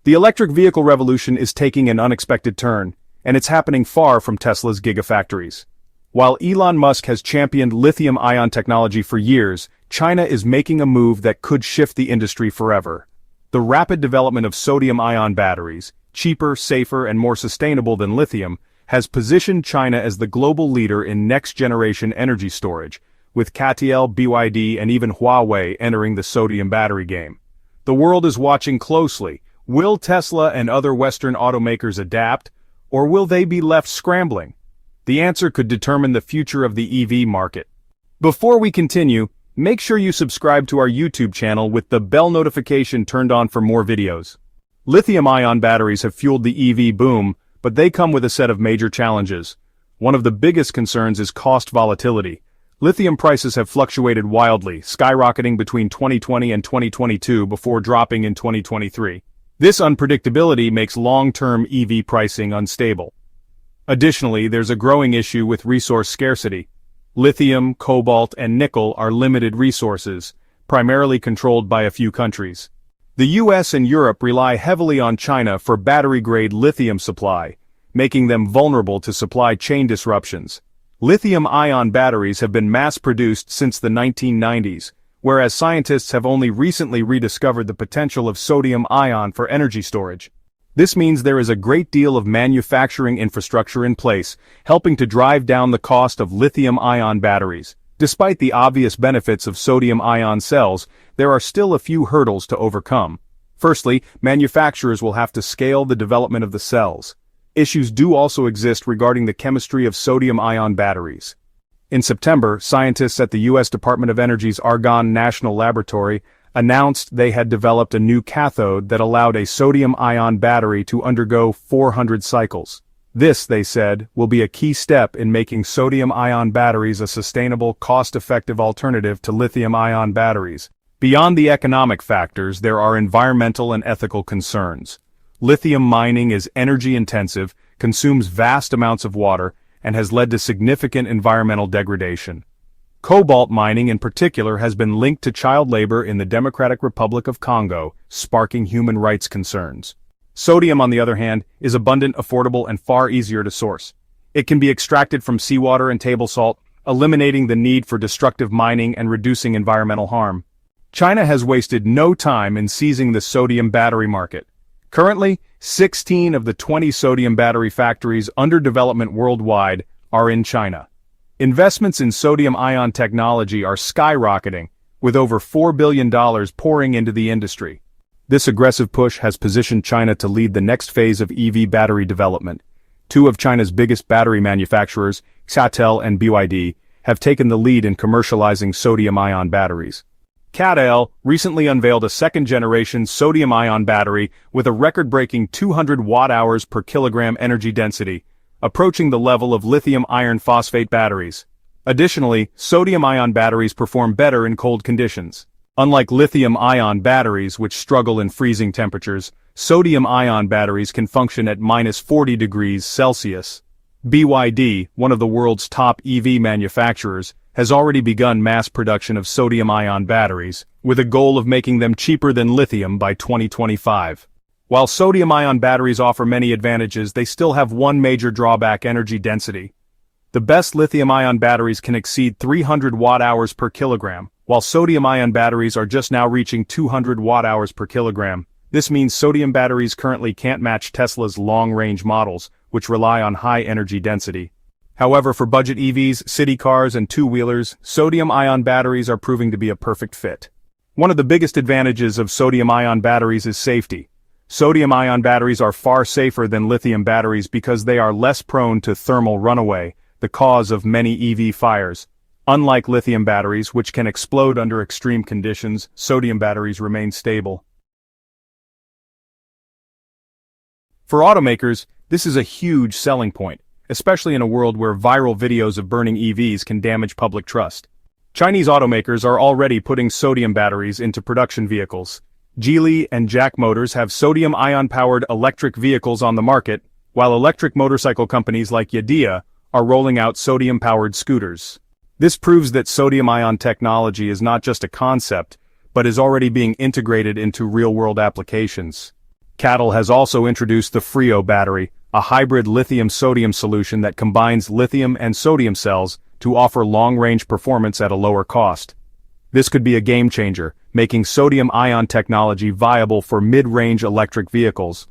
The electric vehicle revolution is taking an unexpected turn, and it's happening far from Tesla's Gigafactories. While Elon Musk has championed lithium-ion technology for years, China is making a move that could shift the industry forever. The rapid development of sodium-ion batteries, cheaper, safer, and more sustainable than lithium, has positioned China as the global leader in next-generation energy storage, with CATL, BYD, and even Huawei entering the sodium battery game. The world is watching closely. Will Tesla and other Western automakers adapt, or will they be left scrambling? The answer could determine the future of the EV market. Before we continue, make sure you subscribe to our YouTube channel with the bell notification turned on for more videos. Lithium-ion batteries have fueled the EV boom, but they come with a set of major challenges. One of the biggest concerns is cost volatility. Lithium prices have fluctuated wildly, skyrocketing between 2020 and 2022 before dropping in 2023. This unpredictability makes long-term EV pricing unstable. Additionally, there's a growing issue with resource scarcity. Lithium, cobalt, and nickel are limited resources, primarily controlled by a few countries. The US and Europe rely heavily on China for battery-grade lithium supply, making them vulnerable to supply chain disruptions. Lithium-ion batteries have been mass-produced since the 1990s, whereas scientists have only recently rediscovered the potential of sodium-ion for energy storage. This means there is a great deal of manufacturing infrastructure in place, helping to drive down the cost of lithium-ion batteries. Despite the obvious benefits of sodium-ion cells, there are still a few hurdles to overcome. Firstly, manufacturers will have to scale the development of the cells. Issues do also exist regarding the chemistry of sodium-ion batteries. In September, scientists at the U.S. Department of Energy's Argonne National Laboratory announced they had developed a new cathode that allowed a sodium-ion battery to undergo 400 cycles. This, they said, will be a key step in making sodium-ion batteries a sustainable, cost-effective alternative to lithium-ion batteries. Beyond the economic factors, there are environmental and ethical concerns. Lithium mining is energy-intensive, consumes vast amounts of water, and has led to significant environmental degradation. Cobalt mining in particular has been linked to child labor in the Democratic Republic of Congo, sparking human rights concerns. Sodium, on the other hand, is abundant, affordable, and far easier to source. It can be extracted from seawater and table salt, eliminating the need for destructive mining and reducing environmental harm. China has wasted no time in seizing the sodium battery market. Currently, 16 of the 20 sodium battery factories under development worldwide are in China. Investments in sodium-ion technology are skyrocketing, with over $4 billion pouring into the industry. This aggressive push has positioned China to lead the next phase of EV battery development. Two of China's biggest battery manufacturers, CATL and BYD, have taken the lead in commercializing sodium-ion batteries. CATL recently unveiled a second-generation sodium-ion battery with a record-breaking 200 watt-hours per kilogram energy density, approaching the level of lithium iron phosphate batteries. Additionally, sodium-ion batteries perform better in cold conditions. Unlike lithium-ion batteries, which struggle in freezing temperatures, sodium-ion batteries can function at -40 degrees Celsius. BYD, one of the world's top EV manufacturers, has already begun mass production of sodium-ion batteries, with a goal of making them cheaper than lithium by 2025. While sodium-ion batteries offer many advantages, they still have one major drawback: energy density. The best lithium-ion batteries can exceed 300 watt-hours per kilogram, while sodium-ion batteries are just now reaching 200 watt-hours per kilogram. This means sodium batteries currently can't match Tesla's long-range models, which rely on high energy density. However, for budget EVs, city cars, and two-wheelers, sodium-ion batteries are proving to be a perfect fit. One of the biggest advantages of sodium-ion batteries is safety. Sodium-ion batteries are far safer than lithium batteries because they are less prone to thermal runaway, the cause of many EV fires. Unlike lithium batteries, which can explode under extreme conditions, sodium batteries remain stable. For automakers, this is a huge selling point, especially in a world where viral videos of burning EVs can damage public trust. Chinese automakers are already putting sodium batteries into production vehicles. Geely and Jack Motors have sodium-ion-powered electric vehicles on the market, while electric motorcycle companies like Yadea are rolling out sodium-powered scooters. This proves that sodium-ion technology is not just a concept, but is already being integrated into real-world applications. CATL has also introduced the Frio battery, a hybrid lithium-sodium solution that combines lithium and sodium cells to offer long-range performance at a lower cost. This could be a game-changer, making sodium-ion technology viable for mid-range electric vehicles.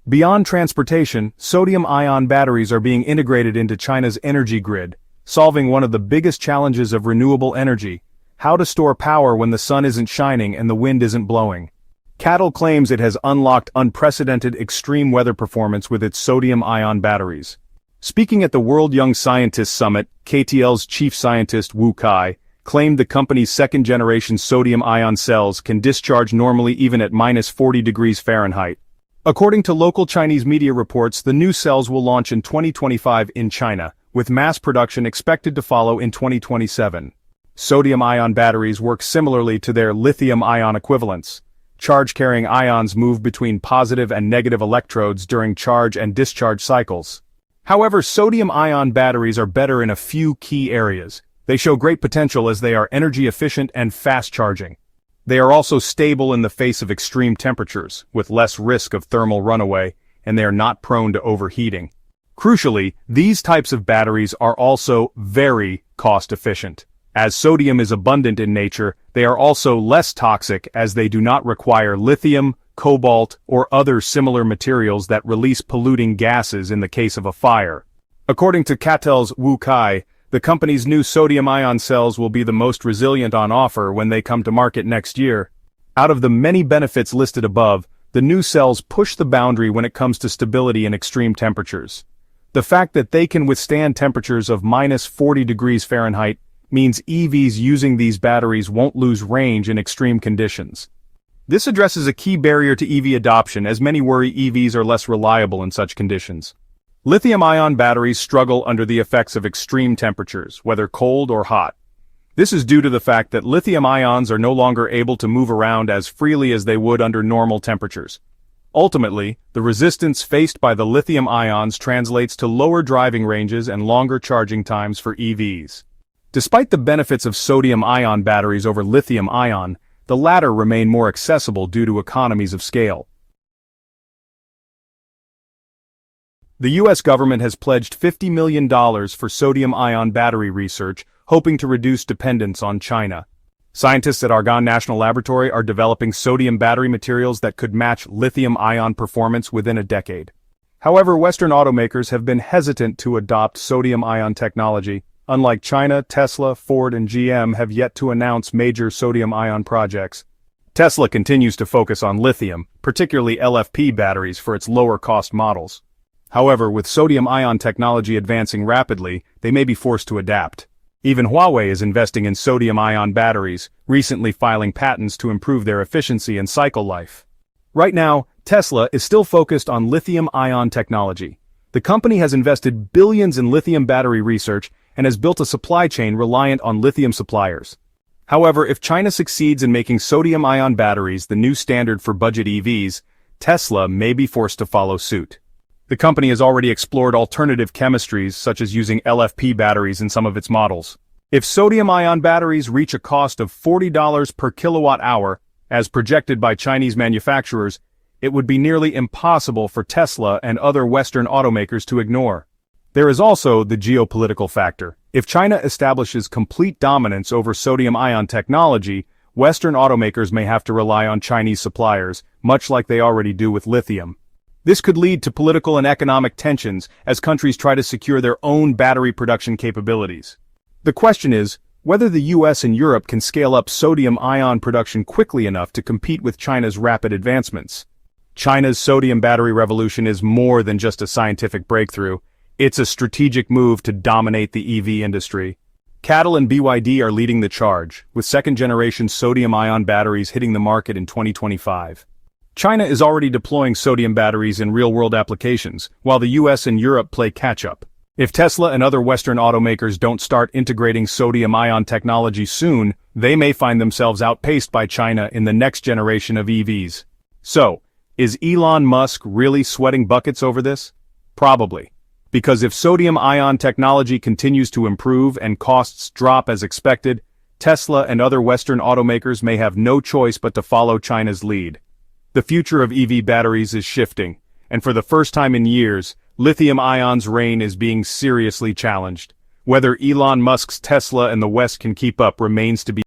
Beyond transportation, sodium-ion batteries are being integrated into China's energy grid, solving one of the biggest challenges of renewable energy: how to store power when the sun isn't shining and the wind isn't blowing. CATL claims it has unlocked unprecedented extreme weather performance with its sodium-ion batteries. Speaking at the World Young Scientists Summit, KTL's chief scientist Wu Kai claimed the company's second-generation sodium-ion cells can discharge normally even at -40 degrees Fahrenheit. According to local Chinese media reports, the new cells will launch in 2025 in China, with mass production expected to follow in 2027. Sodium-ion batteries work similarly to their lithium-ion equivalents. Charge-carrying ions move between positive and negative electrodes during charge and discharge cycles. However, sodium-ion batteries are better in a few key areas. They show great potential as they are energy efficient and fast charging. They are also stable in the face of extreme temperatures, with less risk of thermal runaway, and they are not prone to overheating. Crucially, these types of batteries are also very cost-efficient. As sodium is abundant in nature, they are also less toxic as they do not require lithium, cobalt, or other similar materials that release polluting gases in the case of a fire. According to CATL's Wu Kai, the company's new sodium-ion cells will be the most resilient on offer when they come to market next year. Out of the many benefits listed above, the new cells push the boundary when it comes to stability in extreme temperatures. The fact that they can withstand temperatures of -40 degrees Fahrenheit means EVs using these batteries won't lose range in extreme conditions. This addresses a key barrier to EV adoption, as many worry EVs are less reliable in such conditions. Lithium-ion batteries struggle under the effects of extreme temperatures, whether cold or hot. This is due to the fact that lithium ions are no longer able to move around as freely as they would under normal temperatures. Ultimately, the resistance faced by the lithium ions translates to lower driving ranges and longer charging times for EVs. Despite the benefits of sodium-ion batteries over lithium-ion, the latter remain more accessible due to economies of scale. The U.S. government has pledged $50 million for sodium-ion battery research, hoping to reduce dependence on China. Scientists at Argonne National Laboratory are developing sodium battery materials that could match lithium-ion performance within a decade. However, Western automakers have been hesitant to adopt sodium-ion technology. Unlike China, Tesla, Ford, and GM have yet to announce major sodium-ion projects. Tesla continues to focus on lithium, particularly LFP batteries for its lower-cost models. However, with sodium-ion technology advancing rapidly, they may be forced to adapt. Even Huawei is investing in sodium-ion batteries, recently filing patents to improve their efficiency and cycle life. Right now, Tesla is still focused on lithium-ion technology. The company has invested billions in lithium battery research and has built a supply chain reliant on lithium suppliers. However, if China succeeds in making sodium-ion batteries the new standard for budget EVs, Tesla may be forced to follow suit. The company has already explored alternative chemistries such as using LFP batteries in some of its models. If sodium-ion batteries reach a cost of $40 per kilowatt-hour, as projected by Chinese manufacturers, it would be nearly impossible for Tesla and other Western automakers to ignore. There is also the geopolitical factor. If China establishes complete dominance over sodium-ion technology, Western automakers may have to rely on Chinese suppliers, much like they already do with lithium. This could lead to political and economic tensions as countries try to secure their own battery production capabilities. The question is whether the US and Europe can scale up sodium-ion production quickly enough to compete with China's rapid advancements. China's sodium battery revolution is more than just a scientific breakthrough. It's a strategic move to dominate the EV industry. CATL and BYD are leading the charge, with second-generation sodium-ion batteries hitting the market in 2025. China is already deploying sodium batteries in real-world applications, while the US and Europe play catch-up. If Tesla and other Western automakers don't start integrating sodium-ion technology soon, they may find themselves outpaced by China in the next generation of EVs. So, is Elon Musk really sweating buckets over this? Probably. Because if sodium-ion technology continues to improve and costs drop as expected, Tesla and other Western automakers may have no choice but to follow China's lead. The future of EV batteries is shifting, and for the first time in years, lithium-ion's reign is being seriously challenged. Whether Elon Musk's Tesla and the West can keep up remains to be